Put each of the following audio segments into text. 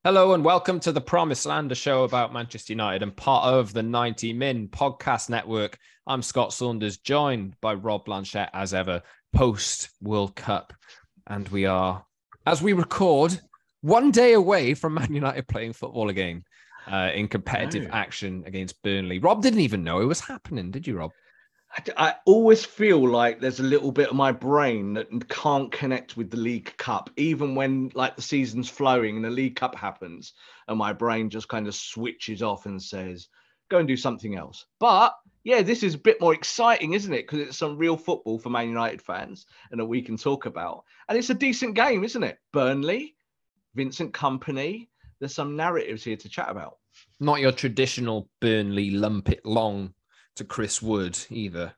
Hello and welcome to the Promised Land, a show about Manchester United and part of the 90 Min podcast network. I'm Scott Saunders, joined by Rob Blanchette as ever, post World Cup. And we are, as we record, one day away from Man United playing football again in competitive action against Burnley. Rob didn't even know it was happening, did you, Rob? I always feel like there's a little bit of my brain that can't connect with the League Cup, even when like the season's flowing and the League Cup happens, and my brain just kind of switches off and says, go and do something else. But yeah, this is a bit more exciting, isn't it? Because it's some real football for Man United fans and that we can talk about. And it's a decent game, isn't it? Burnley, Vincent Kompany. There's some narratives here to chat about. Not your traditional Burnley lump it long to Chris Wood either.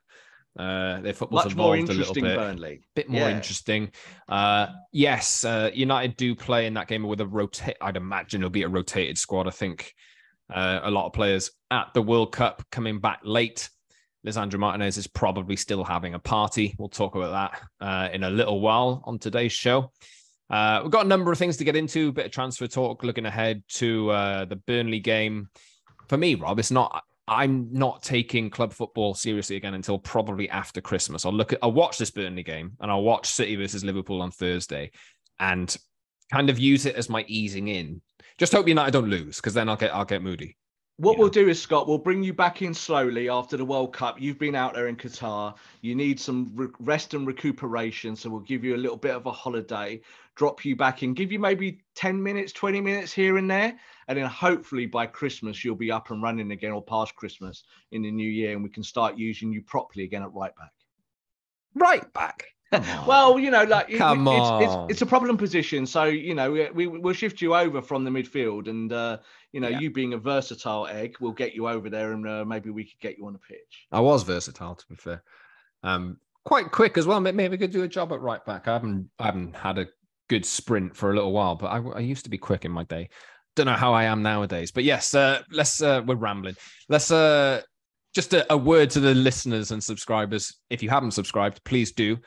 Their football's much more evolved interesting, a little bit. Burnley. Bit more interesting. Yes, United do play in that game with a rotate. I'd imagine it'll be a rotated squad. I think a lot of players at the World Cup coming back late. Lisandro Martinez is probably still having a party. We'll talk about that in a little while on today's show. We've got a number of things to get into. A bit of transfer talk, looking ahead to the Burnley game. For me, Rob, I'm not taking club football seriously again until probably after Christmas. I'll watch this Burnley game and I'll watch City versus Liverpool on Thursday and kind of use it as my easing in. Just hope United don't lose, because then I'll get moody. What we'll do is, Scott, we'll bring you back in slowly after the World Cup. You've been out there in Qatar. You need some rest and recuperation. So we'll give you a little bit of a holiday, drop you back in, give you maybe 10 minutes, 20 minutes here and there. And then hopefully by Christmas, you'll be up and running again, or past Christmas in the new year. And we can start using you properly again at right back. Right back? Well, you know, like on. it's a problem position. So, you know, we'll shift you over from the midfield, and you being a versatile egg, we'll get you over there, and maybe we could get you on the pitch. I was versatile, to be fair. Quite quick as well. Maybe we could do a job at right back. I haven't had a good sprint for a little while, but I used to be quick in my day. Don't know how I am nowadays, but yes, we're rambling. Let's just a word to the listeners and subscribers. If you haven't subscribed, please do.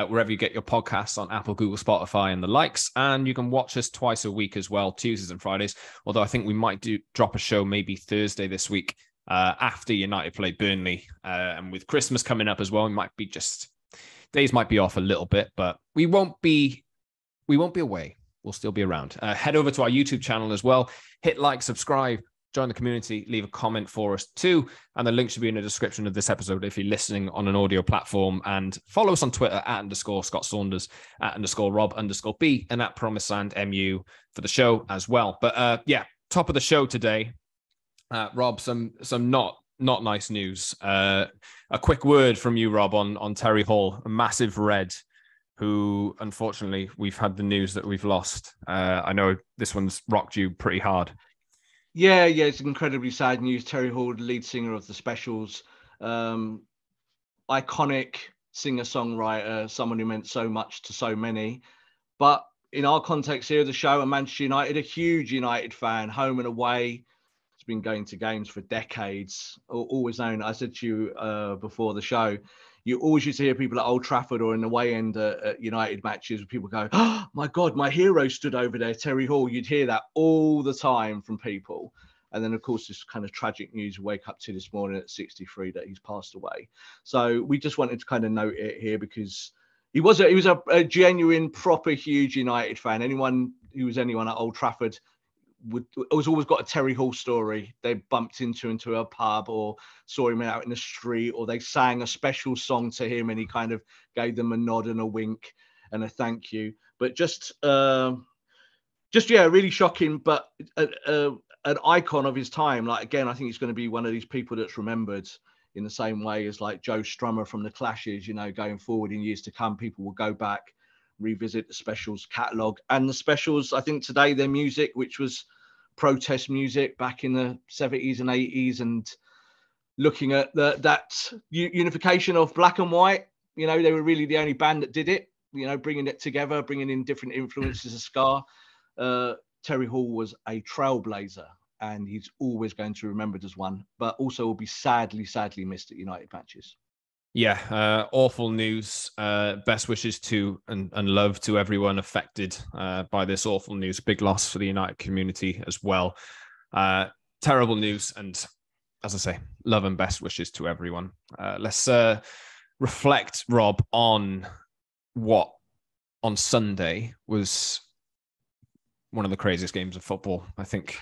Wherever you get your podcasts, on Apple, Google, Spotify, and the likes. And you can watch us twice a week as well, Tuesdays and Fridays. Although I think we might drop a show maybe Thursday this week after United play Burnley. And with Christmas coming up as well, days might be off a little bit, but we won't be away. We'll still be around. Head over to our YouTube channel as well. Hit like, subscribe, join the community, leave a comment for us too. And the link should be in the description of this episode if you're listening on an audio platform. And follow us on Twitter @_Scott Saunders, @_Rob_B, and @PromiseLandMU for the show as well. But top of the show today, Rob, some not nice news. A quick word from you, Rob, on Terry Hall, a massive red, who unfortunately we've had the news that we've lost. I know this one's rocked you pretty hard. Yeah, it's incredibly sad news. Terry Hall, the lead singer of the Specials, iconic singer-songwriter, someone who meant so much to so many. But in our context here of the show, at Manchester United, a huge United fan, home and away. He's been going to games for decades. Always known, I said to you before the show, you always used to hear people at Old Trafford or in the away end at United matches where people go, oh, my God, my hero stood over there, Terry Hall. You'd hear that all the time from people. And then, of course, this kind of tragic news we wake up to this morning at 63 that he's passed away. So we just wanted to kind of note it here because he was a genuine, proper, huge United fan. Anyone at Old Trafford was always got a Terry Hall story. They bumped into a pub or saw him out in the street, or they sang a special song to him and he kind of gave them a nod and a wink and a thank you. But really shocking, but an icon of his time. Like, again, I think he's going to be one of these people that's remembered in the same way as like Joe Strummer from the Clashes, going forward in years to come. People will go back, revisit the Specials catalogue, and the Specials, I think today, their music, which was protest music back in the 70s and 80s, and looking at that unification of black and white, they were really the only band that did it, bringing it together, bringing in different influences of ska. Terry Hall was a trailblazer, and he's always going to be remembered as one, but also will be sadly missed at United matches. Yeah, awful news. Best wishes to and love to everyone affected by this awful news. Big loss for the United community as well. Terrible news. And as I say, love and best wishes to everyone. Let's reflect, Rob, on what on Sunday was one of the craziest games of football I think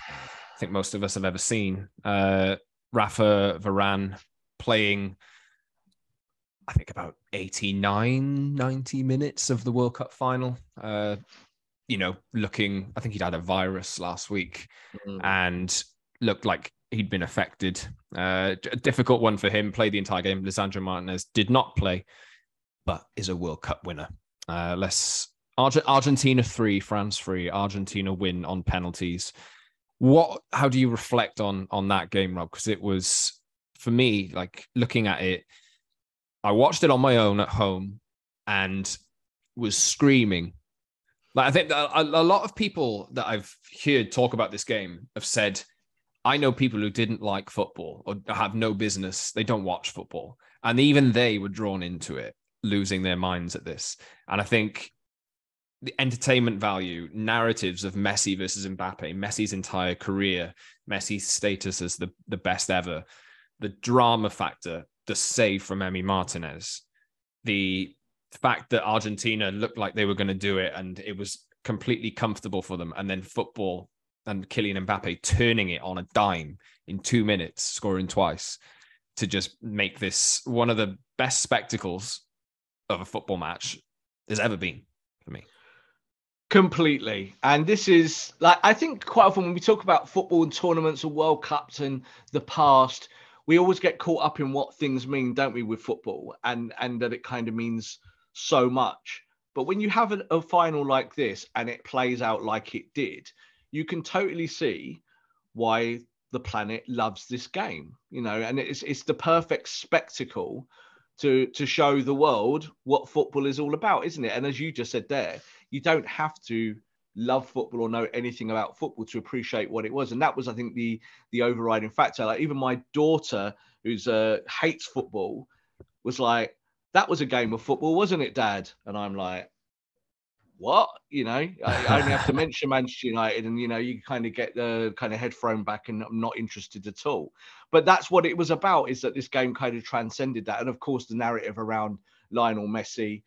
most of us have ever seen. Rafa Varane playing, I think, about 89, 90 minutes of the World Cup final. Looking, I think he'd had a virus last week and looked like he'd been affected. A difficult one for him, played the entire game. Lisandro Martinez did not play, but is a World Cup winner. Argentina 3, France 3, Argentina win on penalties. How do you reflect on that game, Rob? Because it was, for me, like, looking at it, I watched it on my own at home and was screaming. Like, I think that a lot of people that I've heard talk about this game have said, I know people who didn't like football or have no business. They don't watch football. And even they were drawn into it, losing their minds at this. And I think the entertainment value, narratives of Messi versus Mbappe, Messi's entire career, Messi's status as the best ever, the drama factor, the save from Emi Martinez, the fact that Argentina looked like they were going to do it and it was completely comfortable for them, and then football and Kylian Mbappe turning it on a dime in 2 minutes, scoring twice, to just make this one of the best spectacles of a football match there's ever been for me. Completely. And this is, like, I think quite often when we talk about football and tournaments and World Cups and the past, we always get caught up in what things mean, don't we, with football, and that it kind of means so much. But when you have a final like this and it plays out like it did, you can totally see why the planet loves this game, and it's the perfect spectacle to show the world what football is all about, isn't it? And as you just said there, you don't have to love football or know anything about football to appreciate what it was. And that was, I think, the overriding factor. Like, even my daughter, who's hates football, was like, that was a game of football, wasn't it, Dad? And I'm like, what? I only have to mention Manchester United and, you kind of get the kind of head thrown back and I'm not interested at all. But that's what it was about, is that this game kind of transcended that. And of course, the narrative around Lionel Messi,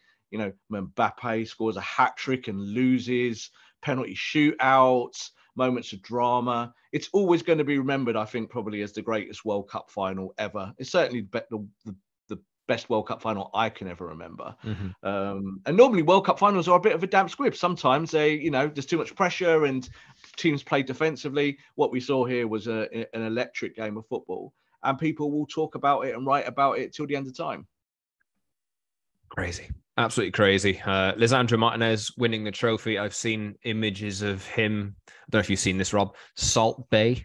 Mbappe scores a hat-trick and loses, penalty shootouts, moments of drama. It's always going to be remembered, I think, probably as the greatest World Cup final ever. It's certainly the best World Cup final I can ever remember. And normally World Cup finals are a bit of a damp squib. Sometimes there's too much pressure and teams play defensively. What we saw here was an electric game of football, and people will talk about it and write about it till the end of time. Crazy. Absolutely crazy. Lisandro Martinez winning the trophy. I've seen images of him. I don't know if you've seen this, Rob. Salt Bay.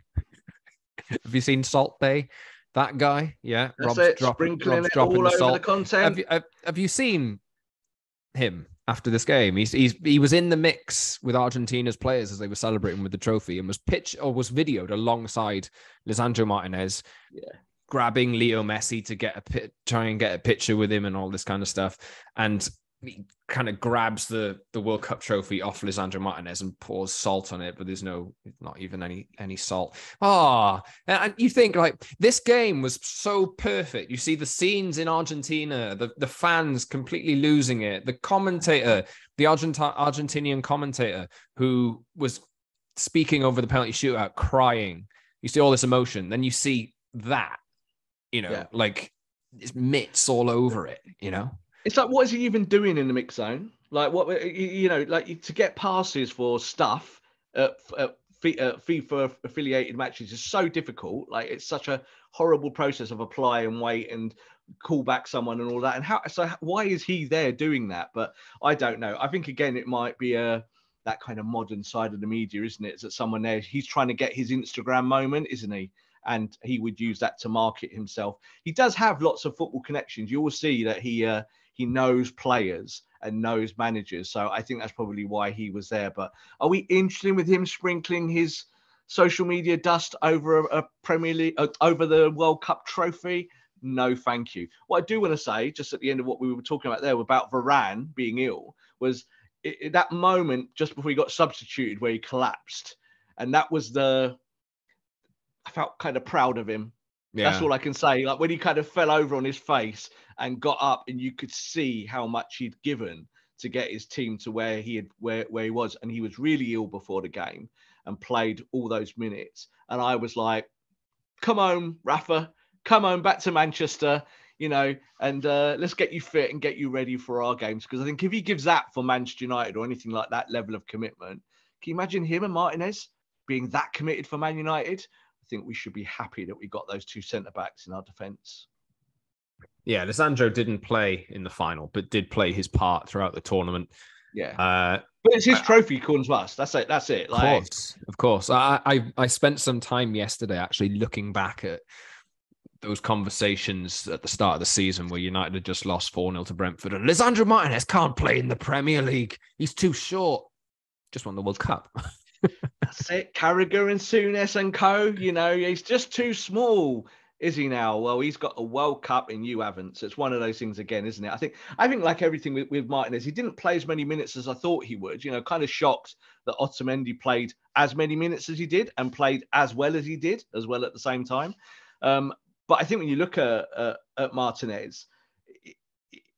Have you seen Salt Bay? That guy? Yeah. That's Rob's sprinkling it dropping all the over salt. the content. Have you seen him after this game? He was in the mix with Argentina's players as they were celebrating with the trophy, and was videoed alongside Lisandro Martinez. Yeah. Grabbing Leo Messi to try and get a picture with him and all this kind of stuff. And he kind of grabs the World Cup trophy off Lisandro Martinez and pours salt on it, but there's not even any salt. And you think, like, this game was so perfect. You see the scenes in Argentina, the fans completely losing it. The commentator, the Argentinian commentator who was speaking over the penalty shootout, crying. You see all this emotion. Then you see that. Like, it's mitts all over it, It's like, what is he even doing in the mix zone? Like, what, like, to get passes for stuff at FIFA affiliated matches is so difficult. Like, it's such a horrible process of apply and wait and call back someone and all that. And why is he there doing that? But I don't know. I think, again, it might be that kind of modern side of the media, isn't it? Is that someone there, he's trying to get his Instagram moment, isn't he? And he would use that to market himself. He does have lots of football connections. You will see that he knows players and knows managers. So I think that's probably why he was there. But are we interested with him sprinkling his social media dust over a Premier League, over the World Cup trophy? no, thank you. What I do want to say, just at the end of what we were talking about there about Varane being ill, was that moment just before he got substituted where he collapsed. And that was I felt kind of proud of him. Yeah. That's all I can say. Like when he kind of fell over on his face and got up, and you could see how much he'd given to get his team to where he was. And he was really ill before the game and played all those minutes. And I was like, come on, Rafa, come on back to Manchester, and let's get you fit and get you ready for our games. Because I think if he gives that for Manchester United or anything like that level of commitment, can you imagine him and Martinez being that committed for Man United? I think we should be happy that we got those two centre-backs in our defence. Yeah, Lisandro didn't play in the final, but did play his part throughout the tournament. Yeah. But it's his trophy according to us. That's it. Of course. I spent some time yesterday actually looking back at those conversations at the start of the season where United had just lost 4-0 to Brentford. And Lisandro Martinez can't play in the Premier League. He's too short. Just won the World Cup. That's it. Carragher and Souness and co. He's just too small. Is he now? Well, he's got a World Cup and you haven't. So it's one of those things again, isn't it? I think like everything with Martinez, he didn't play as many minutes as I thought he would. Kind of shocked that Otamendi played as many minutes as he did and played as well as he did as well at the same time. But I think when you look at Martinez,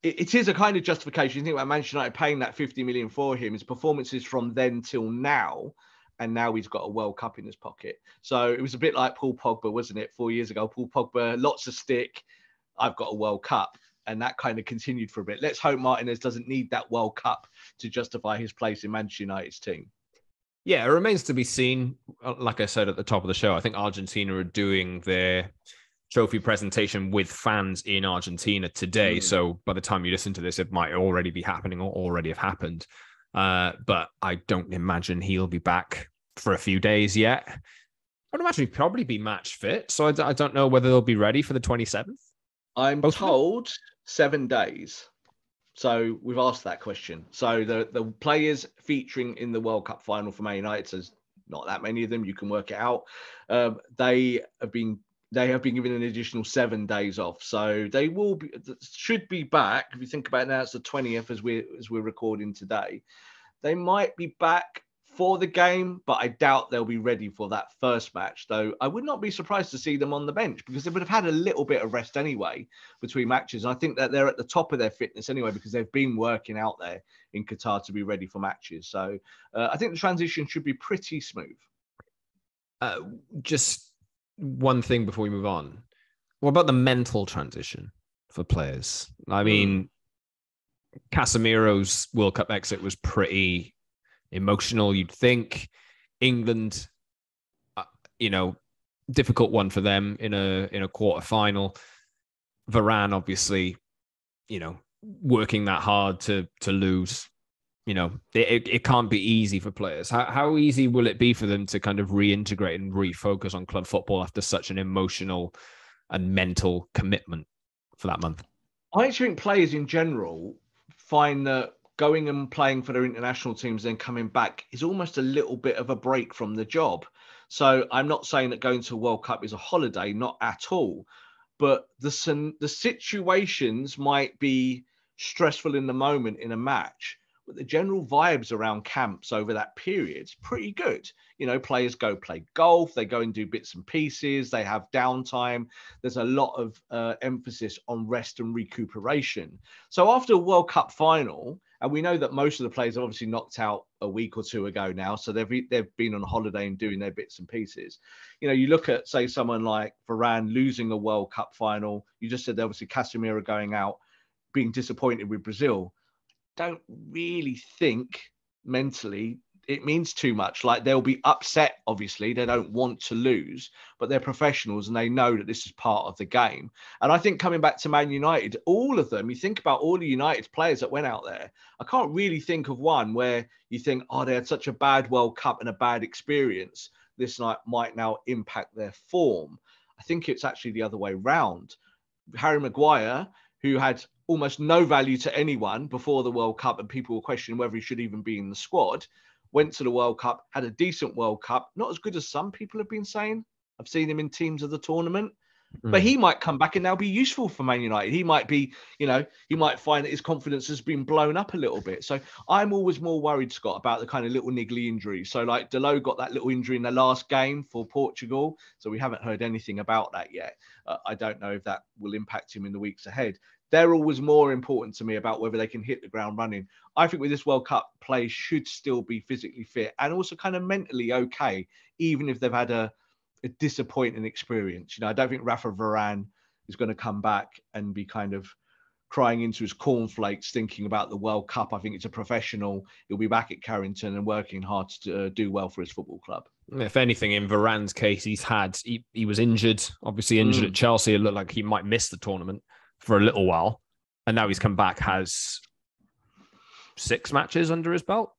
it is a kind of justification. You think about Manchester United paying that 50 million for him, his performances from then till now. And now he's got a World Cup in his pocket. So it was a bit like Paul Pogba, wasn't it? 4 years ago, Paul Pogba, lots of stick. I've got a World Cup. And that kind of continued for a bit. Let's hope Martinez doesn't need that World Cup to justify his place in Manchester United's team. Yeah, it remains to be seen. Like I said at the top of the show, I think Argentina are doing their trophy presentation with fans in Argentina today. So by the time you listen to this, it might already be happening or already have happened. But I don't imagine he'll be back for a few days yet. I'd imagine he'd probably be match fit. So I don't know whether they'll be ready for the 27th. I'm told 7 days. So we've asked that question. So the players featuring in the World Cup final for Man United, so there's not that many of them, you can work it out. They have been given an additional 7 days off. So they should be back. If you think about it now, it's the 20th as we're recording today. They might be back for the game, but I doubt they'll be ready for that first match. Though I would not be surprised to see them on the bench because they would have had a little bit of rest anyway between matches. And I think that they're at the top of their fitness anyway because they've been working out there in Qatar to be ready for matches. So I think the transition should be pretty smooth. Just one thing before we move on. What about the mental transition for players? I mean, Casemiro's World Cup exit was pretty emotional, you'd think. England, difficult one for them in a quarter-final. Varane, obviously, working that hard to lose. It can't be easy for players. How easy will it be for them to kind of reintegrate and refocus on club football after such an emotional and mental commitment for that month? I actually think players in general find that going and playing for their international teams, then coming back is almost a little bit of a break from the job. So I'm not saying that going to a World Cup is a holiday, not at all. But the situations might be stressful in the moment in a match. But the general vibes around camps over that period is pretty good. Players go play golf, they go and do bits and pieces, they have downtime. There's a lot of emphasis on rest and recuperation. So after a World Cup final, and we know that most of the players are obviously knocked out a week or two ago now, so they've been on holiday and doing their bits and pieces. You look at, say, someone like Varane losing a World Cup final. You just said obviously Casemiro going out, being disappointed with Brazil. Don't really think mentally it means too much. Like, they'll be upset, obviously. They don't want to lose, but they're professionals and they know that this is part of the game. And I think coming back to Man United, all of them, you think about all the United's players that went out there, I can't really think of one where you think, they had such a bad World Cup and a bad experience. This night might now impact their form. I think it's actually the other way round. Harry Maguire, who had almost no value to anyone before the World Cup, and people were questioning whether he should even be in the squad, went to the World Cup, had a decent World Cup, not as good as some people have been saying. I've seen him in teams of the tournament. But he might come back and now be useful for Man United. He might be, he might find that his confidence has been blown up a little bit. So I'm always more worried, Scott, about the kind of little niggly injuries. So like Dalot got that little injury in the last game for Portugal. So we haven't heard anything about that yet. I don't know if that will impact him in the weeks ahead. They're always more important to me about whether they can hit the ground running. I think with this World Cup, players should still be physically fit and also kind of mentally okay, even if they've had a disappointing experience. I don't think Rafa Varane is going to come back and be kind of crying into his cornflakes thinking about the World Cup. I think it's a professional. He'll be back at Carrington and working hard to do well for his football club. If anything, in Varane's case, he was injured, obviously injured at Chelsea. It looked like he might miss the tournament for a little while. And now he's come back, has 6 matches under his belt.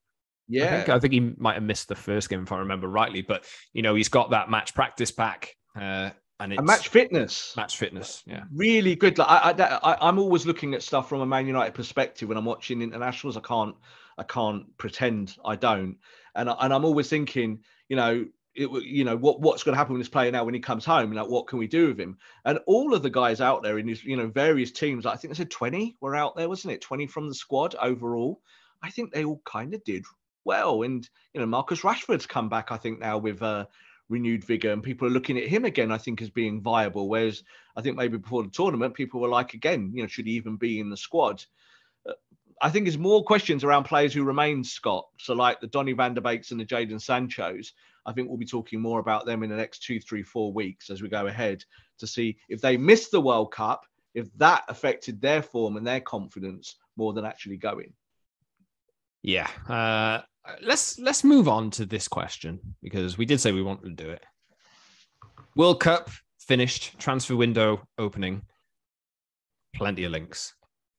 Yeah, I think he might have missed the first game if I remember rightly, but he's got that match practice back, and it's match fitness. Yeah, really good. Like I'm always looking at stuff from a Man United perspective when I'm watching internationals. I can't pretend I don't, and I'm always thinking, what's going to happen with this player now when he comes home? Like, what can we do with him? And all of the guys out there in his, various teams, I think they said 20 were out there, wasn't it? 20 from the squad overall. I think they all kind of did well. And, Marcus Rashford's come back, I think, now with renewed vigor, and people are looking at him again, I think, as being viable. Whereas I think maybe before the tournament, people were like, again, should he even be in the squad? I think there's more questions around players who remain, Scott. So like the Donny van der Beeks and the Jadon Sanchos, I think we'll be talking more about them in the next 2, 3, 4 weeks as we go ahead to see if they missed the World Cup, if that affected their form and their confidence more than actually going. Yeah. Let's move on to this question because we did say we wanted to do it. World Cup finished, transfer window opening, plenty of links.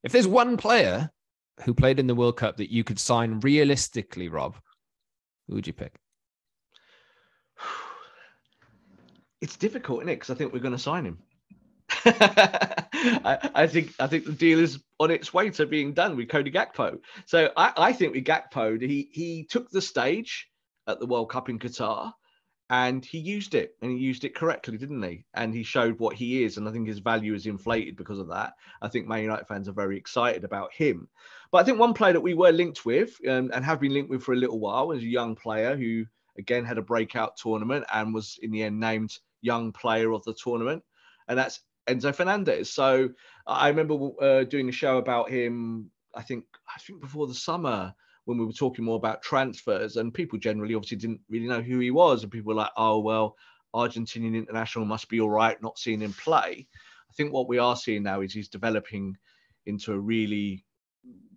If there's one player who played in the World Cup that you could sign realistically, Rob, who would you pick? It's difficult, isn't it? Because I think we're going to sign him. I think the deal is on its way to being done with Cody Gakpo. So I think with Gakpo, he took the stage at the World Cup in Qatar and he used it, and he used it correctly, didn't he? And he showed what he is, and I think his value is inflated because of that. I think Man United fans are very excited about him. But I think one player that we were linked with and have been linked with for a little while is a young player who, again, had a breakout tournament and was in the end named Young Player of the Tournament, and that's Enzo Fernandez. So I remember doing a show about him, I think before the summer, when we were talking more about transfers, and people generally obviously didn't really know who he was. And people were like, oh, well, Argentinian international must be all right, not seeing him play. I think what we are seeing now is he's developing into a really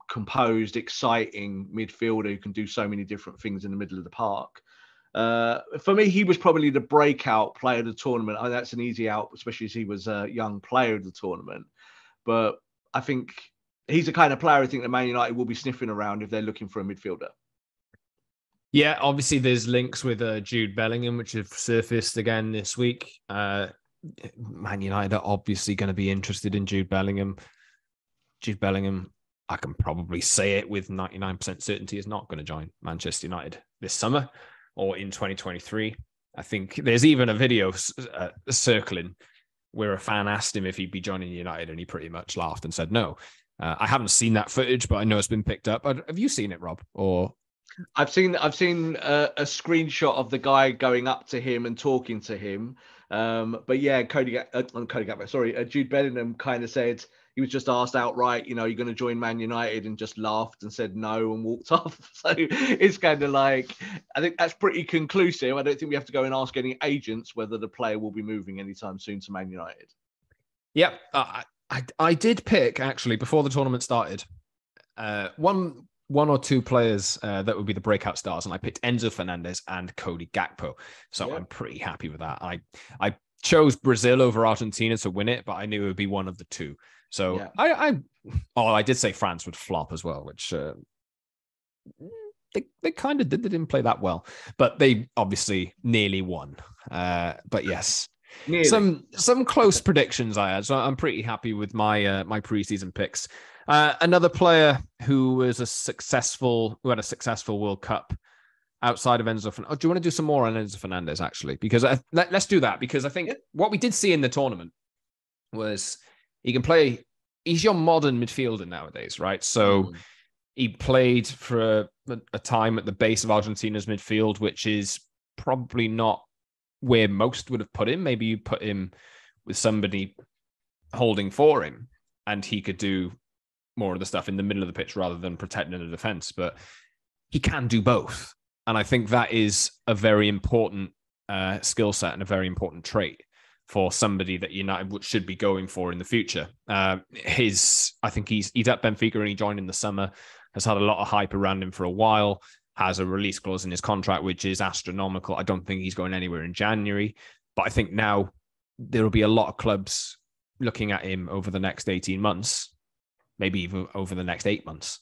composed, exciting midfielder who can do so many different things in the middle of the park. For me, he was probably the breakout player of the tournament. That's an easy out, especially as he was a young player of the tournament. But I think he's the kind of player I think that Man United will be sniffing around if they're looking for a midfielder. Yeah, obviously there's links with Jude Bellingham, which have surfaced again this week. Man United are obviously going to be interested in Jude Bellingham. Jude Bellingham, I can probably say it with 99% certainty, is not going to join Manchester United this summer or in 2023. I think there's even a video circling where a fan asked him if he'd be joining United, and he pretty much laughed and said no. I haven't seen that footage, but I know it's been picked up. Have you seen it, Rob? Or I've seen a screenshot of the guy going up to him and talking to him. But yeah, Jude Bellingham kind of said he was just asked outright, you're going to join Man United, and just laughed and said no and walked off. So it's kind of like, I think that's pretty conclusive. I don't think we have to go and ask any agents whether the player will be moving anytime soon to Man United. Yeah, I did pick, actually, before the tournament started, one or two players that would be the breakout stars, and I picked Enzo Fernandez and Cody Gakpo. So I'm pretty happy with that. I chose Brazil over Argentina to win it, but I knew it would be one of the two. So I did say France would flop as well, which they kind of did. They didn't play that well, but they obviously nearly won. But yes. Nearly. Some close predictions I had, so I'm pretty happy with my my preseason picks. Another player who had a successful World Cup outside of Enzo Fernandez. Oh, do you want to do some more on Enzo Fernandez, actually? Because let's do that, because I think what we did see in the tournament was he can play. He's your modern midfielder nowadays, right? So he played for a time at the base of Argentina's midfield, which is probably not where most would have put him. Maybe you put him with somebody holding for him, and he could do more of the stuff in the middle of the pitch rather than protecting the defense. But he can do both. And I think that is a very important skill set and a very important trait for somebody that United should be going for in the future. I think he's at Benfica and he joined in the summer, has had a lot of hype around him for a while, has a release clause in his contract, which is astronomical. I don't think he's going anywhere in January, but I think now there will be a lot of clubs looking at him over the next 18 months, maybe even over the next 8 months,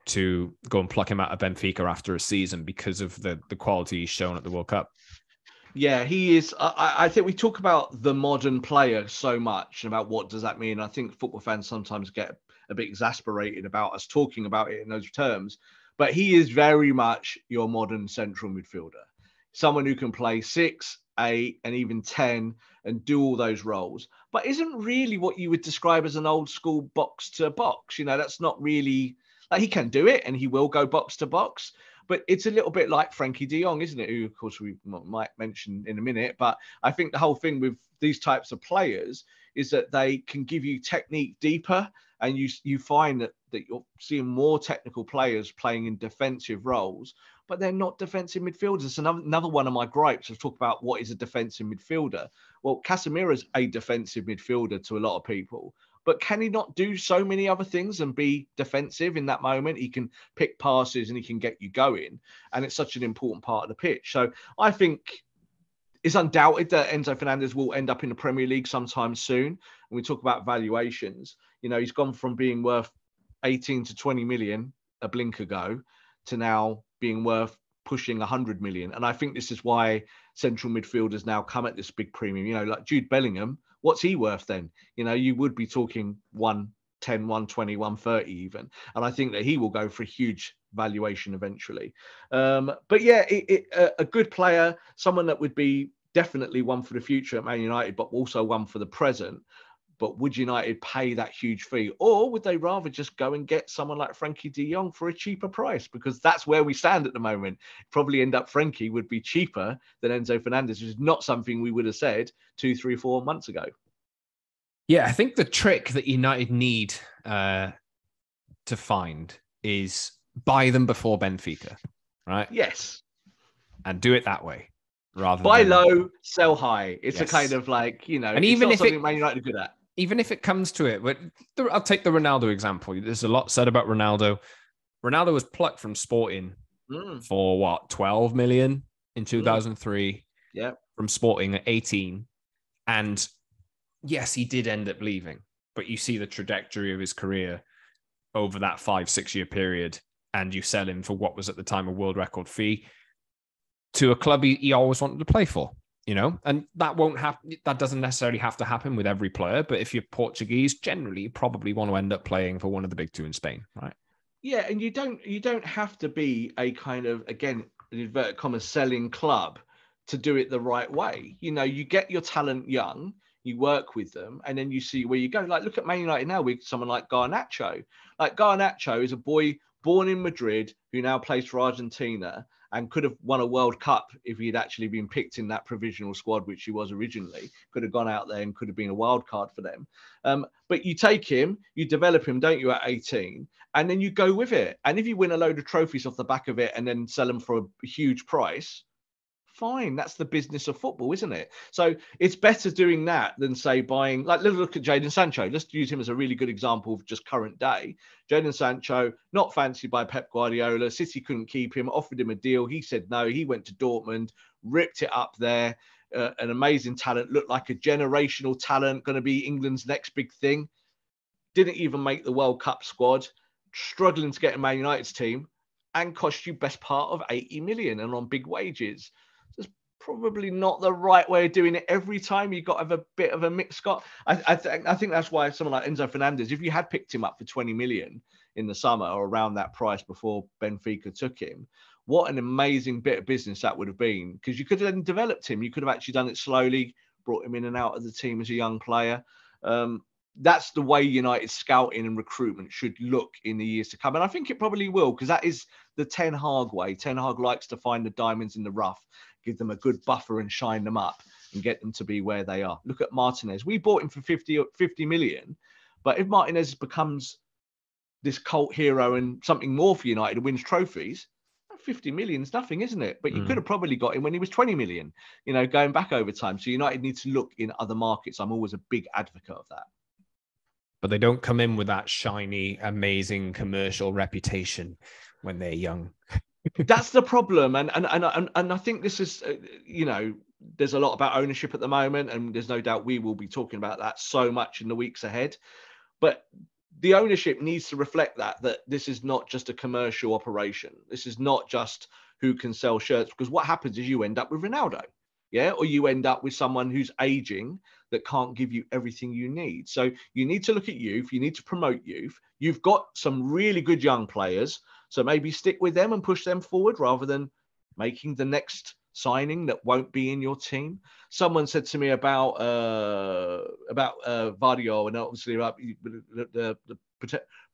to go and pluck him out of Benfica after a season because of the quality he's shown at the World Cup. Yeah, he is. I think we talk about the modern player so much and about what does that mean. I think football fans sometimes get a bit exasperated about us talking about it in those terms, but he is very much your modern central midfielder, someone who can play 6, 8, and even 10 and do all those roles, but isn't really what you would describe as an old school box to box. That's not really, like, he can do it and he will go box to box. But it's a little bit like Frenkie de Jong, isn't it? Who, of course, we might mention in a minute. But I think the whole thing with these types of players is that they can give you technique deeper. And you find that you're seeing more technical players playing in defensive roles, but they're not defensive midfielders. It's another one of my gripes to talk about what is a defensive midfielder. Well, Casemiro's a defensive midfielder to a lot of people. But can he not do so many other things and be defensive in that moment? He can pick passes and he can get you going. And it's such an important part of the pitch. So I think it's undoubted that Enzo Fernandez will end up in the Premier League sometime soon. And we talk about valuations. He's gone from being worth 18 to 20 million a blink ago to now being worth pushing 100 million. And I think this is why central midfielders now come at this big premium. Like Jude Bellingham, what's he worth then? You would be talking 110, 120, 130 even. And I think that he will go for a huge valuation eventually. But yeah, a good player, someone that would be definitely one for the future at Man United, but also one for the present. But would United pay that huge fee? Or would they rather just go and get someone like Frenkie de Jong for a cheaper price? Because that's where we stand at the moment. Probably end up Frenkie would be cheaper than Enzo Fernandez, which is not something we would have said 2, 3, 4 months ago. Yeah, I think the trick that United need to find is buy them before Benfica, right? Yes. And do it that way. Rather buy than low, sell high. It's a kind of like, and even if something Man United are good at. Even if it comes to it, but I'll take the Ronaldo example. There's a lot said about Ronaldo. Ronaldo was plucked from Sporting for what, 12 million in 2003. Yeah. From Sporting at 18. And yes, he did end up leaving, but you see the trajectory of his career over that 5-6 year period, and you sell him for what was at the time a world record fee to a club he always wanted to play for. And that doesn't necessarily have to happen with every player. But if you're Portuguese, generally, you probably want to end up playing for one of the big two in Spain, right? Yeah, and you don't have to be a kind of, again, in inverted commas, selling club to do it the right way. You get your talent young, you work with them, and then you see where you go. Like, look at Man United now with someone like Garnacho. Like, Garnacho is a boy born in Madrid who now plays for Argentina and could have won a World Cup if he'd actually been picked in that provisional squad, which he was originally. Could have gone out there and could have been a wild card for them. But you take him, you develop him, don't you, at 18, and then you go with it. And if you win a load of trophies off the back of it and then sell them for a huge price, fine. That's the business of football, isn't it? So it's better doing that than, say, buying, like, let's look at Jadon Sancho. Let's use him as a really good example of just current day. Jadon Sancho, not fancied by Pep Guardiola. City couldn't keep him, offered him a deal. He said no. He went to Dortmund, ripped it up there. An amazing talent, looked like a generational talent, going to be England's next big thing. Didn't even make the World Cup squad, struggling to get a Man United's team, and cost you best part of 80 million and on big wages. Probably not the right way of doing it every time. You've got to have a bit of a mix. Scott, I think that's why someone like Enzo Fernandez, if you had picked him up for 20 million in the summer or around that price before Benfica took him, what an amazing bit of business that would have been, because you could have then developed him. You could have actually done it slowly, brought him in and out of the team as a young player. That's the way United scouting and recruitment should look in the years to come. And I think it probably will, because that is the Ten Hag way. Ten Hag likes to find the diamonds in the rough, give them a good buffer and shine them up and get them to be where they are. Look at Martinez. We bought him for 50 million. But if Martinez becomes this cult hero and something more for United and wins trophies, 50 million is nothing, isn't it? But you could have probably got him when he was 20 million, going back over time. So United needs to look in other markets. I'm always a big advocate of that. But they don't come in with that shiny, amazing commercial reputation when they're young. That's the problem. And I think this is, there's a lot about ownership at the moment, and there's no doubt we will be talking about that so much in the weeks ahead. But the ownership needs to reflect that this is not just a commercial operation. This is not just who can sell shirts, because what happens is you end up with Ronaldo, or you end up with someone who's aging that can't give you everything you need. So you need to look at youth. You need to promote youth. You've got some really good young players, so maybe stick with them and push them forward rather than making the next signing that won't be in your team. Someone said to me about Vardio, and obviously about the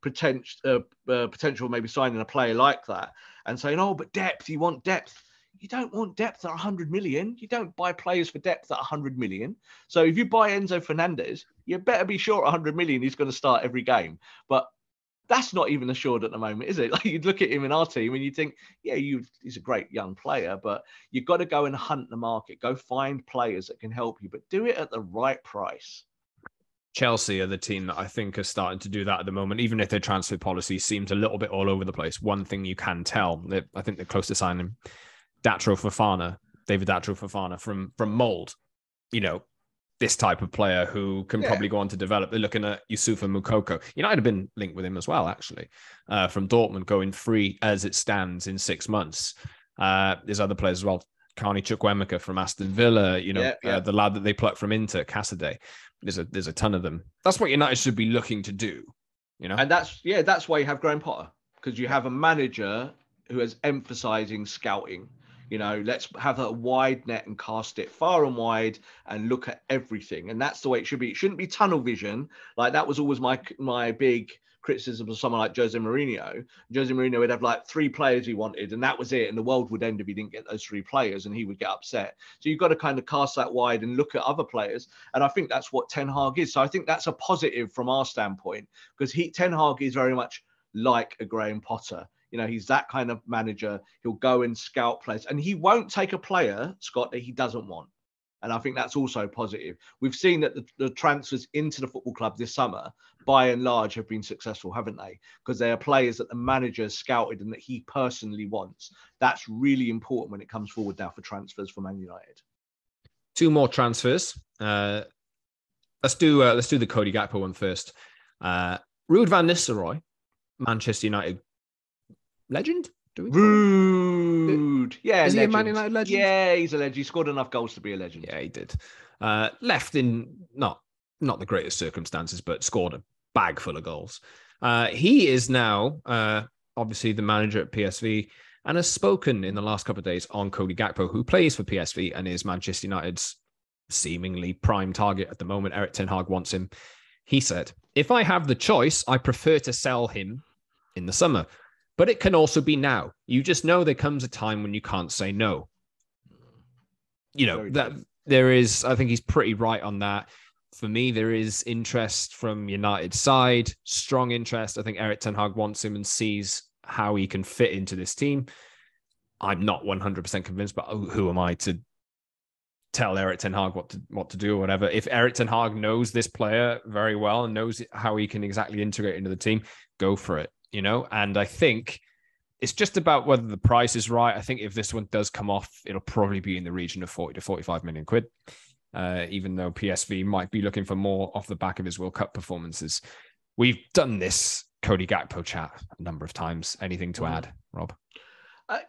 potential maybe signing a player like that, and saying, oh, but depth, you want depth. You don't want depth at 100 million. You don't buy players for depth at 100 million. So if you buy Enzo Fernandez, you better be sure at 100 million he's going to start every game. But that's not even assured at the moment, is it? Like, you'd look at him in our team and you think, yeah, he's a great young player, but you've got to go and hunt the market. Go find players that can help you, but do it at the right price. Chelsea are the team that I think are starting to do that at the moment, even if their transfer policy seems a little bit all over the place. One thing you can tell, I think they're close to signing David Datro Fofana from Mold, this type of player who can probably go on to develop. They're looking at Yusufa Moukoko. United have been linked with him as well, actually, from Dortmund, going free as it stands in 6 months. There's other players as well. Carney Chukwuemeka from Aston Villa, the lad that they plucked from Inter, Cassidy. There's a ton of them. That's what United should be looking to do, And that's why you have Graham Potter, because you have a manager who is emphasizing scouting. Let's have a wide net and cast it far and wide and look at everything. And that's the way it should be. It shouldn't be tunnel vision. Like, that was always my big criticism of someone like Jose Mourinho. Jose Mourinho would have like 3 players he wanted, and that was it. And the world would end if he didn't get those 3 players, and he would get upset. So you've got to kind of cast that wide and look at other players. And I think that's what Ten Hag is. So I think that's a positive from our standpoint, because Ten Hag is very much like a Graham Potter. He's that kind of manager. He'll go and scout players, and he won't take a player, Scott, that he doesn't want. And I think that's also positive. We've seen that the transfers into the football club this summer, by and large, have been successful, haven't they? Because they are players that the manager scouted and that he personally wants. That's really important when it comes forward now for transfers for Man United. 2 more transfers. Let's do the Cody Gakpo one first. Ruud van Nistelrooy, Manchester United legend? Rude. Yeah. Is he a Man United legend? Yeah, he's a legend. He scored enough goals to be a legend. Yeah, he did. Left in not the greatest circumstances, but scored a bag full of goals. He is now obviously the manager at PSV, and has spoken in the last couple of days on Cody Gakpo, who plays for PSV and is Manchester United's seemingly prime target at the moment. Erik ten Hag wants him. He said, "If I have the choice, I prefer to sell him in the summer. But it can also be now. You just know there comes a time when you can't say no." That there is, I think he's pretty right on that. For me, there is interest from United's side, strong interest. I think Erik ten Hag wants him and sees how he can fit into this team. I'm not 100% convinced, but who am I to tell Erik ten Hag what to do or whatever? If Erik ten Hag knows this player very well and knows how he can exactly integrate into the team, go for it. And I think it's just about whether the price is right. I think if this one does come off, it'll probably be in the region of 40 to 45 million quid, even though PSV might be looking for more off the back of his World Cup performances. We've done this Cody Gakpo chat a number of times. Anything to add, Rob?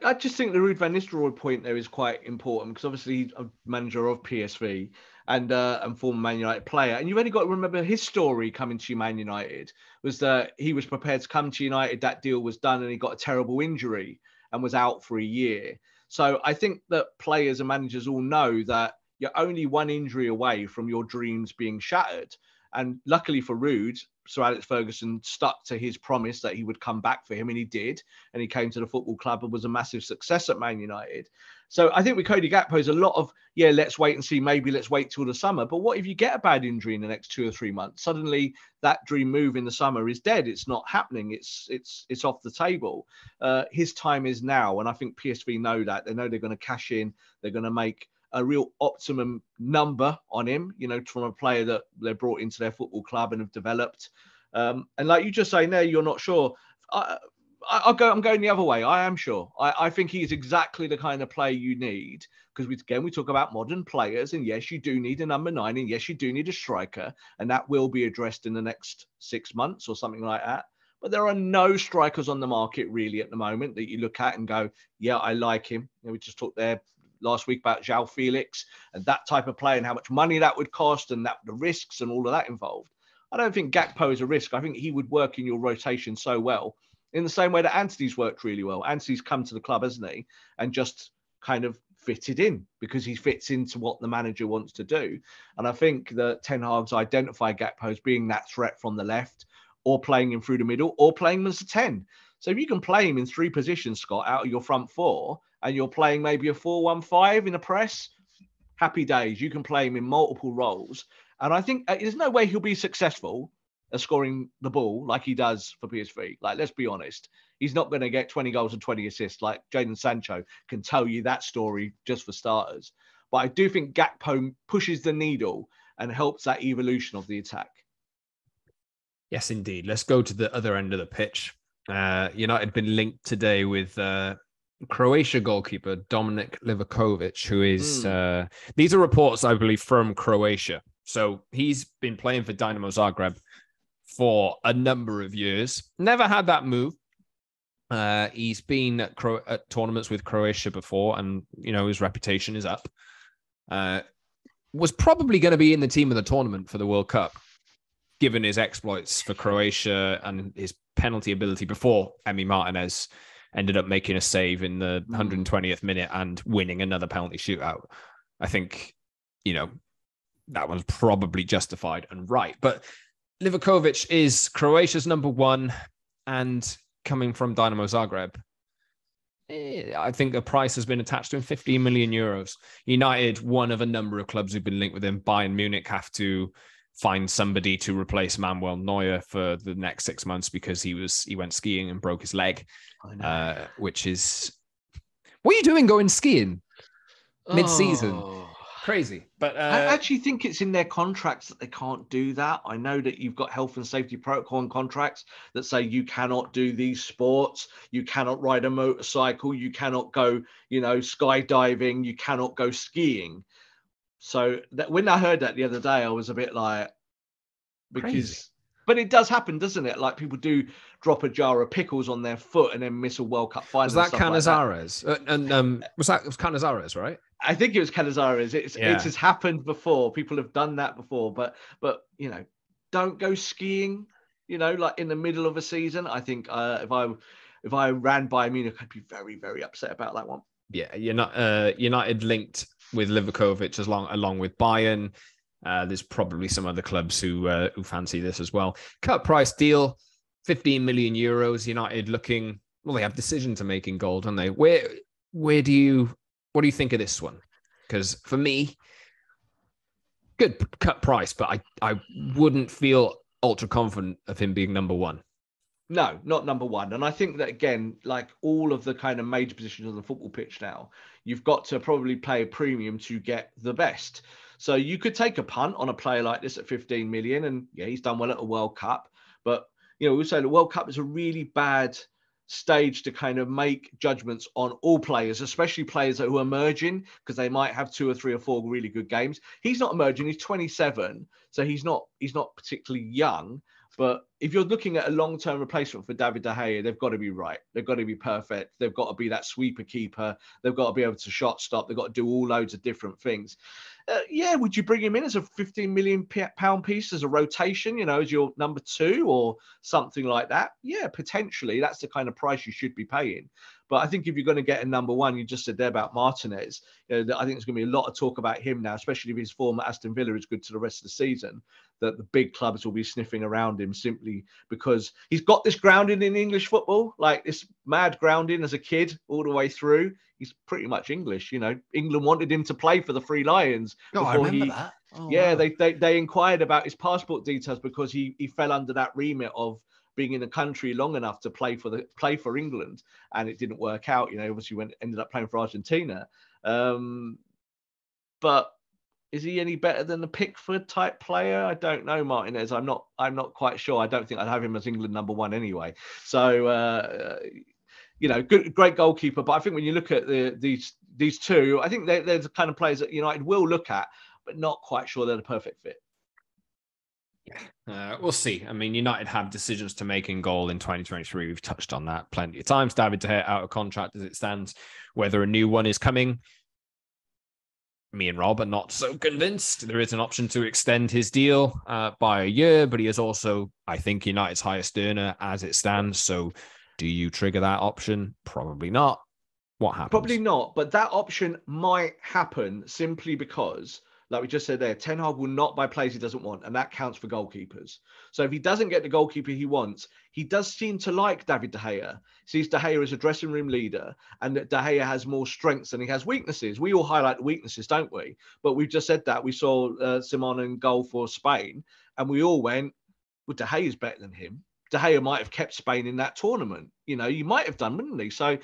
I just think the Ruud van Nistelrooy point there is quite important, because obviously he's a manager of PSV and former Man United player. And you've only got to remember his story coming to Man United was that he was prepared to come to United. That deal was done and he got a terrible injury and was out for a year. So I think that players and managers all know that you're only one injury away from your dreams being shattered. And luckily for Ruud, Sir Alex Ferguson stuck to his promise that he would come back for him, and he did. And he came to the football club and was a massive success at Man United. So I think with Cody Gakpo is a lot of, let's wait and see. Maybe let's wait till the summer. But what if you get a bad injury in the next 2 or 3 months? Suddenly that dream move in the summer is dead. It's not happening. It's off the table. His time is now. And I think PSV know that. They know they're going to cash in. They're going to make a real optimum number on him, from a player that they brought into their football club and have developed. And like you just saying there, you're not sure. I'm going the other way. I am sure. I think he's exactly the kind of player you need, because we talk about modern players, and yes, you do need a number 9, and yes, you do need a striker, and that will be addressed in the next 6 months or something like that. But there are no strikers on the market really at the moment that you look at and go, yeah, I like him. We just talked there last week about João Felix and that type of play and how much money that would cost and that the risks and all of that involved. I don't think Gakpo is a risk. I think he would work in your rotation so well, in the same way that Antony's worked really well. Antony's come to the club, hasn't he? And just kind of fitted in because he fits into what the manager wants to do. And I think that Ten Hag's identified Gakpo as being that threat from the left, or playing him through the middle, or playing him as a 10. So if you can play him in 3 positions, Scott, out of your front 4, and you're playing maybe a 4-1-5 in a press, happy days. You can play him in multiple roles. And I think there's no way he'll be successful at scoring the ball like he does for PSV. Like, let's be honest. He's not going to get 20 goals and 20 assists like Jadon Sancho can tell you that story just for starters. But I do think Gakpo pushes the needle and helps that evolution of the attack. Yes, indeed. Let's go to the other end of the pitch. United been linked today with Croatia goalkeeper Dominik Livakovic, who is these are reports, I believe, from Croatia. So he's been playing for Dynamo Zagreb for a number of years. Never had that move. He's been at tournaments with Croatia before, and his reputation is up. Was probably going to be in the team of the tournament for the World Cup, given his exploits for Croatia and his penalty ability before Emi Martinez ended up making a save in the 120th minute and winning another penalty shootout. I think, that one's probably justified and right. But Livakovic is Croatia's number 1, and coming from Dynamo Zagreb, I think a price has been attached to him, 15 million euros. United, one of a number of clubs who've been linked with him. Bayern Munich have to find somebody to replace Manuel Neuer for the next 6 months because he went skiing and broke his leg, which is, what are you doing going skiing mid-season? Crazy. But I actually think it's in their contracts that they can't do that. I know that you've got health and safety protocol and contracts that say you cannot do these sports, you cannot ride a motorcycle, you cannot go, skydiving, you cannot go skiing. So that when I heard that the other day, I was a bit like, but it does happen, doesn't it? Like, people do drop a jar of pickles on their foot and then miss a World Cup final. Was that Canizares? Was Canizares, right? I think it was Canizares. It has happened before. People have done that before, but don't go skiing. Like in the middle of a season. I think if I ran by Munich, I'd be very, very upset about that one. Yeah, United linked with Livakovic along with Bayern. There's probably some other clubs who fancy this as well. Cut price deal, 15 million euros. United looking, they have decision to make in goal, don't they? What do you think of this one? Because for me, good cut price, but I wouldn't feel ultra confident of him being number 1. No, not number 1. And I think that, again, like all of the kind of major positions on the football pitch now, you've got to probably pay a premium to get the best. So you could take a punt on a player like this at 15 million. And he's done well at a World Cup. But, we say the World Cup is a really bad stage to kind of make judgments on all players, especially players who are emerging, because they might have 2 or 3 or 4 really good games. He's not emerging. He's 27. So he's not particularly young. But if you're looking at a long-term replacement for David De Gea, they've got to be right. They've got to be perfect. They've got to be that sweeper keeper. They've got to be able to shot stop. They've got to do all loads of different things. Would you bring him in as a 15 million pound piece as a rotation, as your number 2 or something like that? Yeah, potentially. That's the kind of price you should be paying. But I think if you're going to get a number one, you just said there about Martinez, I think there's going to be a lot of talk about him now, especially if his form at Aston Villa is good to the rest of the season, that the big clubs will be sniffing around him simply because he's got this grounding in English football, like this mad grounding as a kid all the way through. He's pretty much English. England wanted him to play for the Three Lions. I remember that. Oh, yeah, wow. they inquired about his passport details because he fell under that remit of being in the country long enough to play for England, and it didn't work out. Obviously ended up playing for Argentina. But is he any better than the Pickford type player? I don't know, Martinez. I'm not quite sure. I don't think I'd have him as England number one anyway. So great goalkeeper. But I think when you look at these two, I think they're the kind of players that United will look at, but not quite sure they're the perfect fit. We'll see. I mean, United have decisions to make in goal in 2023. We've touched on that plenty of times. David De Gea out of contract as it stands. Whether a new one is coming, me and Rob are not so convinced. There is an option to extend his deal by a year, but he is also, I think, United's highest earner as it stands. So do you trigger that option? Probably not. What happens? Probably not, but that option might happen simply because, like we just said there, Ten Hag will not buy players he doesn't want, and that counts for goalkeepers. So if he doesn't get the goalkeeper he wants, he does seem to like David De Gea. Sees De Gea as a dressing room leader, and that De Gea has more strengths than he has weaknesses. We all highlight the weaknesses, don't we? But we've just said that. We saw Simon in goal for Spain, and we all went, well, De Gea is better than him. De Gea might have kept Spain in that tournament. You might have done, wouldn't he? So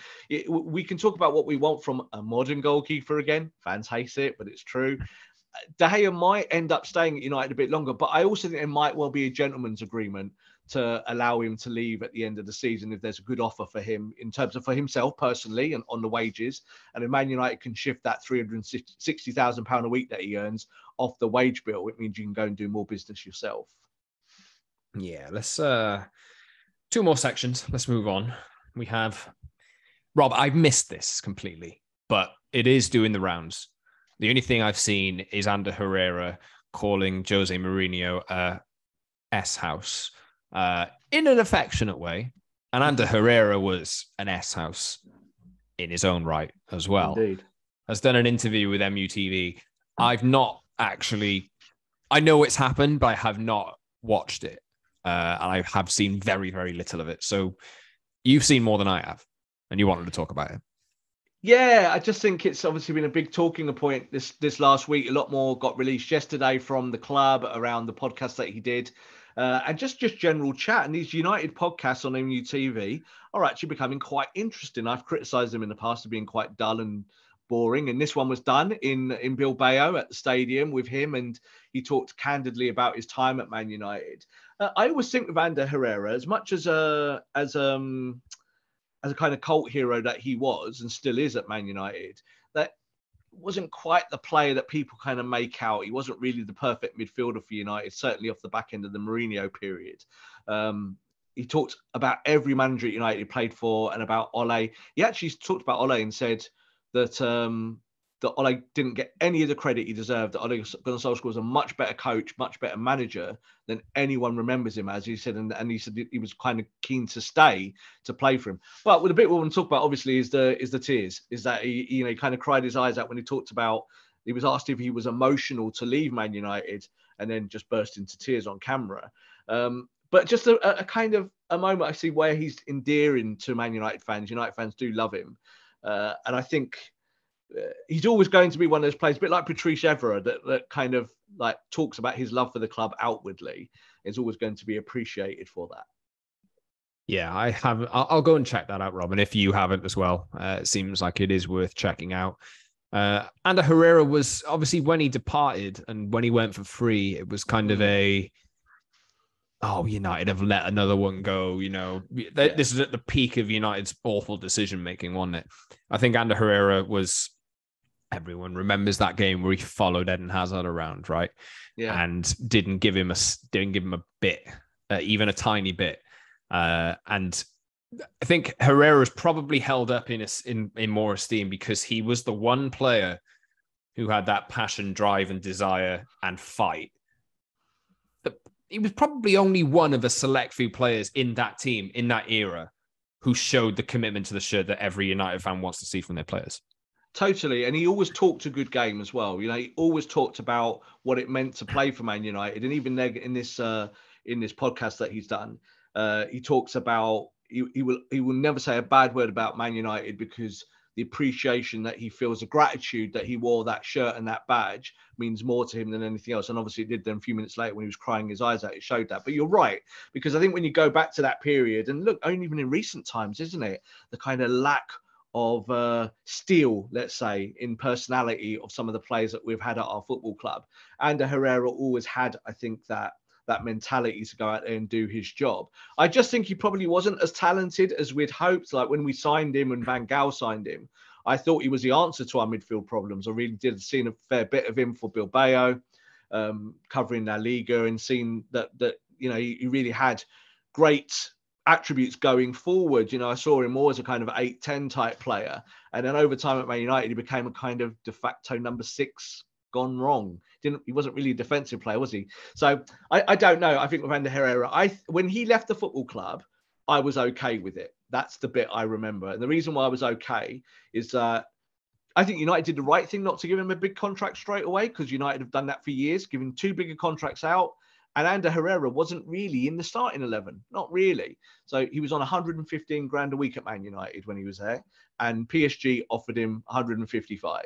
we can talk about what we want from a modern goalkeeper again. Fans hate it, but it's true. De Gea might end up staying at United a bit longer, but I also think there might well be a gentleman's agreement to allow him to leave at the end of the season if there's a good offer for him in terms of for himself personally and on the wages. And if Man United can shift that £360,000 a week that he earns off the wage bill, it means you can go and do more business yourself. Yeah, let's two more sections. Let's move on. We have Rob. I've missed this completely, but it is doing the rounds. The only thing I've seen is Ander Herrera calling Jose Mourinho a S-house in an affectionate way. And Ander Herrera was an S-house in his own right as well. Indeed. Has done an interview with MUTV. I've not actually... I know it's happened, but I have not watched it. And I have seen very, very little of it. So you've seen more than I have, and you wanted to talk about it. Yeah, I just think it's obviously been a big talking point this last week. A lot more got released yesterday from the club around the podcast that he did. And just general chat. And these United podcasts on MUTV are actually becoming quite interesting. I've criticised them in the past for being quite dull and boring. And this one was done in Bilbao at the stadium with him. And he talked candidly about his time at Man United. I always think with Ander Herrera, as much as a kind of cult hero that he was and still is at Man United, that wasn't quite the player that people kind of make out. He wasn't really the perfect midfielder for United, certainly off the back end of the Mourinho period. He talked about every manager at United he played for and about Ole. He actually talked about Ole and said that that Ole didn't get any of the credit he deserved, that Ole Gunnar Solskjaer was a much better coach, much better manager than anyone remembers him as, he said. And he said he was kind of keen to stay to play for him. But with a bit we want to talk about, obviously, is the tears. Is that he kind of cried his eyes out when he talked about, he was asked if he was emotional to leave Man United and then just burst into tears on camera. But just a kind of a moment I see where he's endearing to Man United fans. United fans do love him. And I think he's always going to be one of those players, a bit like Patrice Evra, that kind of like talks about his love for the club outwardly. Is always going to be appreciated for that. Yeah, I have. I'll go and check that out, Robin, if you haven't as well. It seems like it is worth checking out. Ander Herrera was obviously, when he departed and when he went for free, it was kind of United have let another one go. This is at the peak of United's awful decision making, wasn't it? I think Ander Herrera was. Everyone remembers that game where he followed Eden Hazard around, right? Yeah, and didn't give him a bit, even a tiny bit. And I think Herrera is probably held up in more esteem because he was the one player who had that passion, drive, and desire and fight. He was probably only one of a select few players in that team, in that era, who showed the commitment to the shirt that every United fan wants to see from their players. Totally. And he always talked a good game as well. You know, he always talked about what it meant to play for Man United. And even in this podcast that he's done, he talks about he will never say a bad word about Man United, because the appreciation that he feels, the gratitude that he wore that shirt and that badge means more to him than anything else. And obviously it did then a few minutes later when he was crying his eyes out, it showed that. But you're right, because I think when you go back to that period, and look, only even in recent times, isn't it? The kind of lack of steel, let's say, in personality of some of the players that we've had at our football club. And Herrera always had, I think, that mentality to go out there and do his job. I just think he probably wasn't as talented as we'd hoped. Like when we signed him and Van Gaal signed him, I thought he was the answer to our midfield problems. I really did see a fair bit of him for Bilbao, covering La Liga, and seen that you know, he really had great attributes going forward. You know, I saw him more as a kind of 8-10 type player. And then over time at Man United, he became a kind of de facto number 6 gone wrong. He wasn't really a defensive player, was he? So I don't know. I think with Ander Herrera, when he left the football club, I was okay with it. That's the bit I remember. And the reason why I was okay is I think United did the right thing not to give him a big contract straight away, because United have done that for years, giving 2 bigger contracts out. And Ander Herrera wasn't really in the starting 11, not really. So he was on 115 grand a week at Man United when he was there, and PSG offered him 155.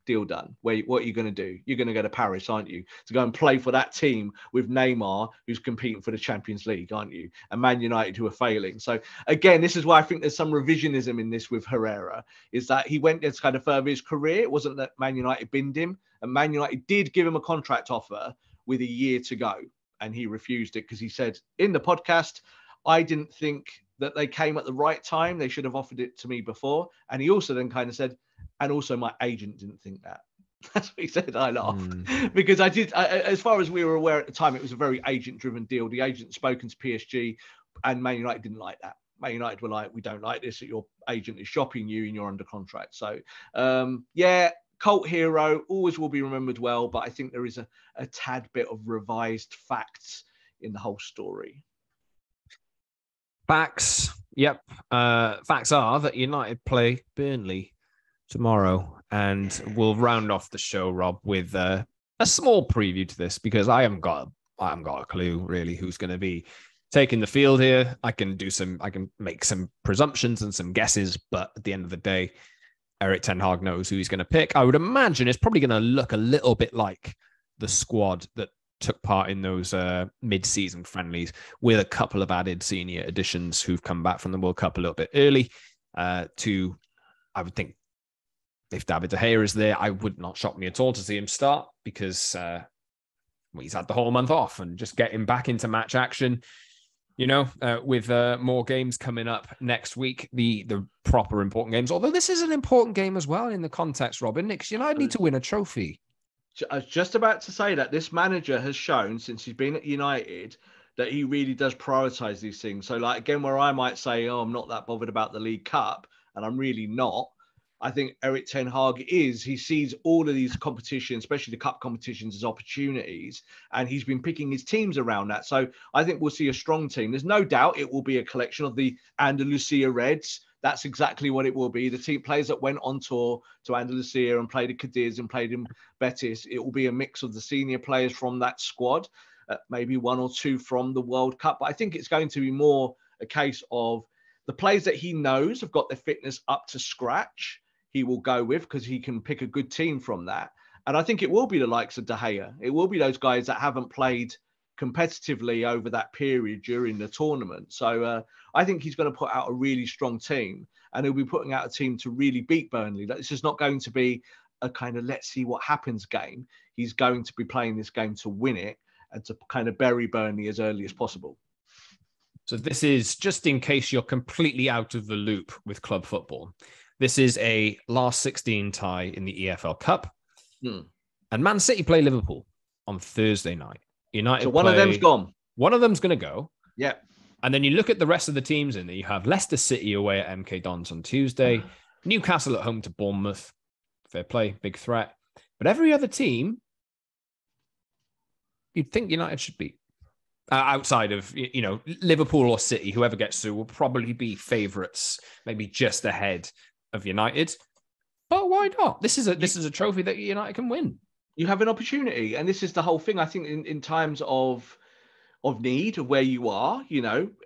Deal done. What are you going to do? You're going to go to Paris, aren't you? To go and play for that team with Neymar, who's competing for the Champions League, aren't you? And Man United, who are failing. So again, this is why I think there's some revisionism in this with Herrera, is that he went there to kind of further his career. It wasn't that Man United binned him, and Man United did give him a contract offer with a year to go, and he refused it because he said in the podcast, I didn't think that they came at the right time. They should have offered it to me before. And he also then kind of said, and also my agent didn't think that. That's what he said. I laughed because as far as we were aware at the time, it was a very agent-driven deal. The agent spoken to PSG, and Man United didn't like that. Man United were like, we don't like this, that your agent is shopping you and you're under contract. So, yeah, cult hero, always will be remembered well, but I think there is a tad bit of revised facts in the whole story. Facts. Yep. Facts are that United play Burnley tomorrow, and we'll round off the show, Rob, with a small preview to this, because I haven't got a clue really who's going to be taking the field here. I can make some presumptions and some guesses, but at the end of the day, Erik ten Hag knows who he's going to pick. I would imagine it's probably going to look a little bit like the squad that took part in those mid-season friendlies, with a couple of added senior additions who've come back from the World Cup a little bit early. I would think if David De Gea is there, I would not shock me at all to see him start, because he's had the whole month off, and just get him back into match action. You know, with more games coming up next week, the proper important games. Although this is an important game as well in the context, Robin, because United need to win a trophy. I was just about to say that this manager has shown since he's been at United that he really does prioritize these things. So, like, again, where I might say, oh, I'm not that bothered about the League Cup, and I'm really not. I think Erik ten Hag he sees all of these competitions, especially the cup competitions, as opportunities, and he's been picking his teams around that. So I think we'll see a strong team. There's no doubt it will be a collection of the Andalusia Reds. That's exactly what it will be. The team players that went on tour to Andalusia and played at Cadiz and played in Betis, it will be a mix of the senior players from that squad, maybe 1 or 2 from the World Cup. But I think it's going to be more a case of the players that he knows have got their fitness up to scratch, he will go with, because he can pick a good team from that. And I think it will be the likes of De Gea. It will be those guys that haven't played competitively over that period during the tournament. So I think he's going to put out a really strong team, and he'll be putting out a team to really beat Burnley. This is not going to be a kind of let's see what happens game. He's going to be playing this game to win it and to kind of bury Burnley as early as possible. So this is, just in case you're completely out of the loop with club football, this is a last 16 tie in the EFL Cup. And Man City play Liverpool on Thursday night. United. So one of them's gone. One of them's going to go. Yeah. And then you look at the rest of the teams in there. You have Leicester City away at MK Dons on Tuesday. Newcastle at home to Bournemouth. Fair play, big threat. But every other team, you'd think United should beat. outside of, Liverpool or City, whoever gets through will probably be favourites, maybe just ahead of United. But why not? This is a trophy that United can win. You have an opportunity, and this is the whole thing. I think in times of need, of where you are,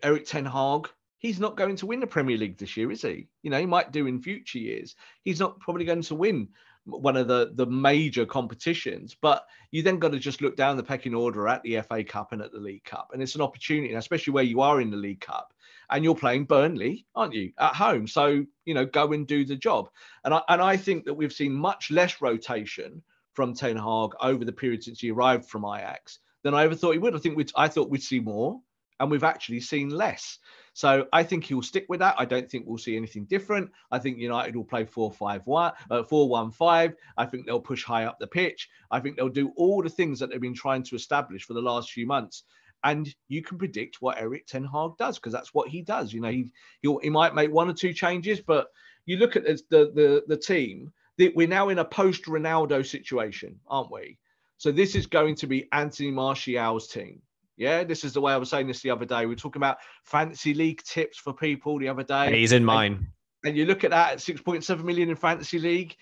Erik ten Hag, he's not going to win the Premier League this year, is he? He might do in future years. He's not probably going to win one of the major competitions, but you then got to just look down the pecking order at the FA Cup and at the League Cup. And it's an opportunity, especially where you are in the League Cup and you're playing Burnley, aren't you, at home? So, go and do the job. And I think that we've seen much less rotation from Ten Hag over the period since he arrived from Ajax than I ever thought he would. I thought we'd see more, and we've actually seen less. So I think he'll stick with that. I don't think we'll see anything different. I think United will play 4-5-1, 4-1-5. I think they'll push high up the pitch. I think they'll do all the things that they've been trying to establish for the last few months. And you can predict what Erik ten Hag does, because that's what he does. He might make one or two changes, but you look at the team. We're now in a post-Ronaldo situation, aren't we? So this is going to be Anthony Martial's team. Yeah, this is the way I was saying this the other day. We were talking about fantasy league tips for people the other day. He's in mine. And you look at that at 6.7 million in fantasy league,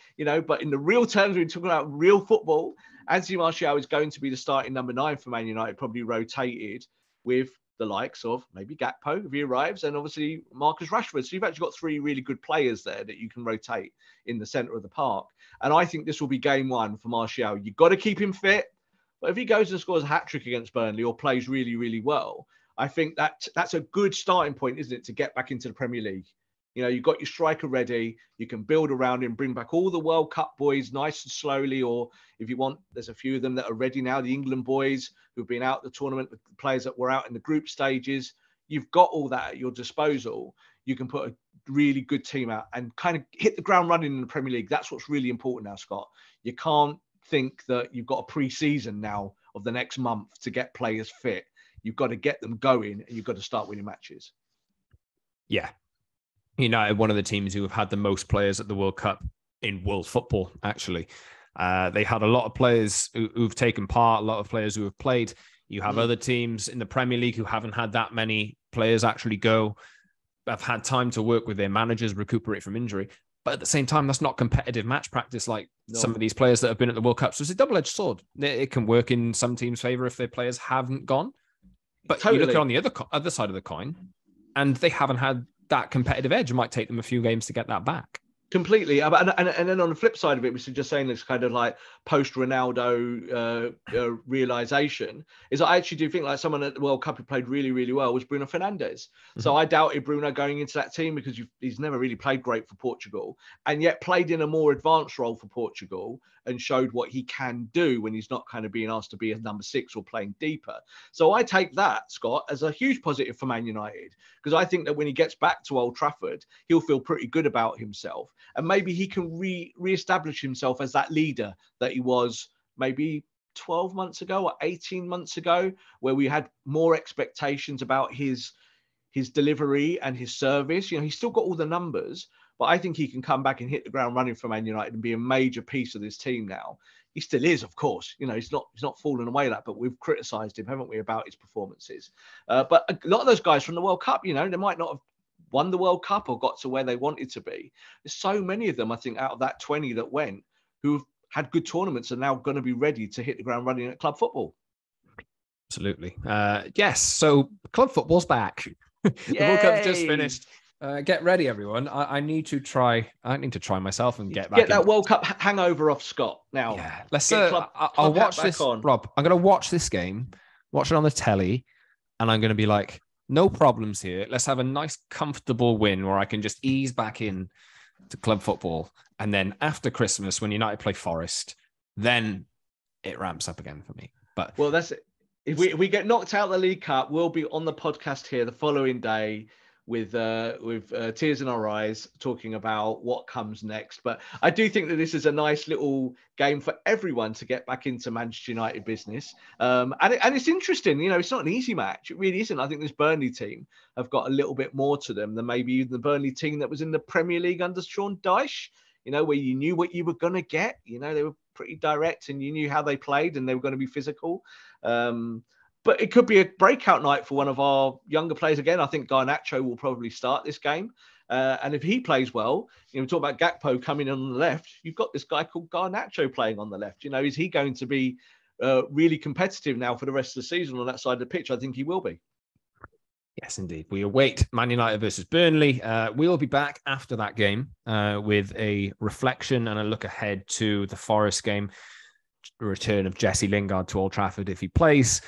but in the real terms, we're talking about real football. Anthony Martial is going to be the starting number 9 for Man United, probably rotated with the likes of maybe Gakpo if he arrives, and obviously Marcus Rashford. So you've actually got 3 really good players there that you can rotate in the centre of the park. And I think this will be game 1 for Martial. You've got to keep him fit. But if he goes and scores a hat-trick against Burnley or plays really, really well, I think that's a good starting point, isn't it, to get back into the Premier League. You've got your striker ready. You can build around him, bring back all the World Cup boys nice and slowly. Or if you want, there's a few of them that are ready now, the England boys who've been out the tournament, the players that were out in the group stages. You've got all that at your disposal. You can put a really good team out and kind of hit the ground running in the Premier League. That's what's really important now, Scott. You can't think that you've got a pre-season now of the next month to get players fit. You've got to get them going, and you've got to start winning matches. Yeah. United, one of the teams who have had the most players at the World Cup in world football, actually. They had a lot of players who've taken part, a lot of players who have played. You have other teams in the Premier League who haven't had that many players actually go, have had time to work with their managers, recuperate from injury. But at the same time, that's not competitive match practice like some of these players that have been at the World Cup. So it's a double-edged sword. It can work in some teams' favour if their players haven't gone. But you look at on the other side of the coin, and they haven't had that competitive edge. It might take them a few games to get that back. Completely. And then on the flip side of it, which is just saying this kind of like post-Ronaldo realization, is I actually do think like someone at the World Cup who played really, really well was Bruno Fernandes. Mm-hmm. So I doubted Bruno going into that team because he's never really played great for Portugal, and yet played in a more advanced role for Portugal and showed what he can do when he's not kind of being asked to be a number 6 or playing deeper. So I take that, Scott, as a huge positive for Man United, because I think that when he gets back to Old Trafford, he'll feel pretty good about himself. And maybe he can re-establish himself as that leader that he was maybe 12 months ago or 18 months ago, where we had more expectations about his delivery and his service. He's still got all the numbers, but I think he can come back and hit the ground running for Man United and be a major piece of this team now. He still is, of course. He's not fallen away that, but we've criticised him, haven't we, about his performances. But a lot of those guys from the World Cup, they might not have won the World Cup or got to where they wanted to be. There's so many of them, I think, out of that 20 that went, who've had good tournaments and now going to be ready to hit the ground running at club football. Absolutely. Yes. So club football's back. The World Cup's just finished. Get ready, everyone. I need to try myself and get that World Cup hangover off, Scott. Now, yeah. Let's. I'll watch this. Rob, I'm going to watch this game. Watch it on the telly, and I'm going to be like, no problems here. Let's have a nice, comfortable win where I can just ease back in to club football, and then after Christmas, when United play Forest, then it ramps up again for me. But that's it. If we get knocked out of the League Cup, we'll be on the podcast here the following day with tears in our eyes, talking about what comes next. But I do think that this is a nice little game for everyone to get back into Manchester United business. And it's interesting, it's not an easy match. It really isn't. I think this Burnley team have got a little bit more to them than maybe the Burnley team that was in the Premier League under Sean Dyche, where you knew what you were going to get. They were pretty direct and you knew how they played and they were going to be physical. But it could be a breakout night for one of our younger players again. I think Garnacho will probably start this game. And if he plays well, we talk about Gakpo coming in on the left. You've got this guy called Garnacho playing on the left. Is he going to be really competitive now for the rest of the season on that side of the pitch? I think he will be. Yes, indeed. We await Man United versus Burnley. We'll be back after that game with a reflection and a look ahead to the Forest game. Return of Jesse Lingard to Old Trafford if he plays.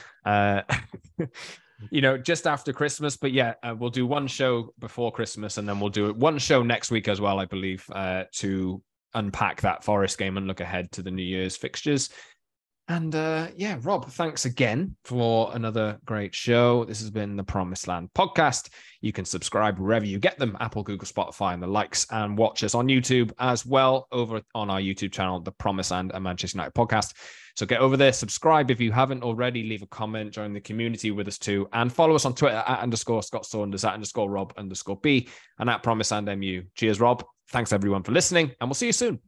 Just after Christmas. But yeah, we'll do one show before Christmas, and then we'll do one show next week as well, I believe, to unpack that Forest game and look ahead to the New Year's fixtures. And Rob, thanks again for another great show. This has been the Promised Land podcast. You can subscribe wherever you get them, Apple, Google, Spotify, and the likes, and watch us on YouTube as well over on our YouTube channel, the Promised Land and Manchester United podcast. So get over there, subscribe if you haven't already, leave a comment, join the community with us too, and follow us on Twitter @_Scott Saunders, @_Rob_B, and @Promised Land MU. Cheers, Rob. Thanks everyone for listening, and we'll see you soon.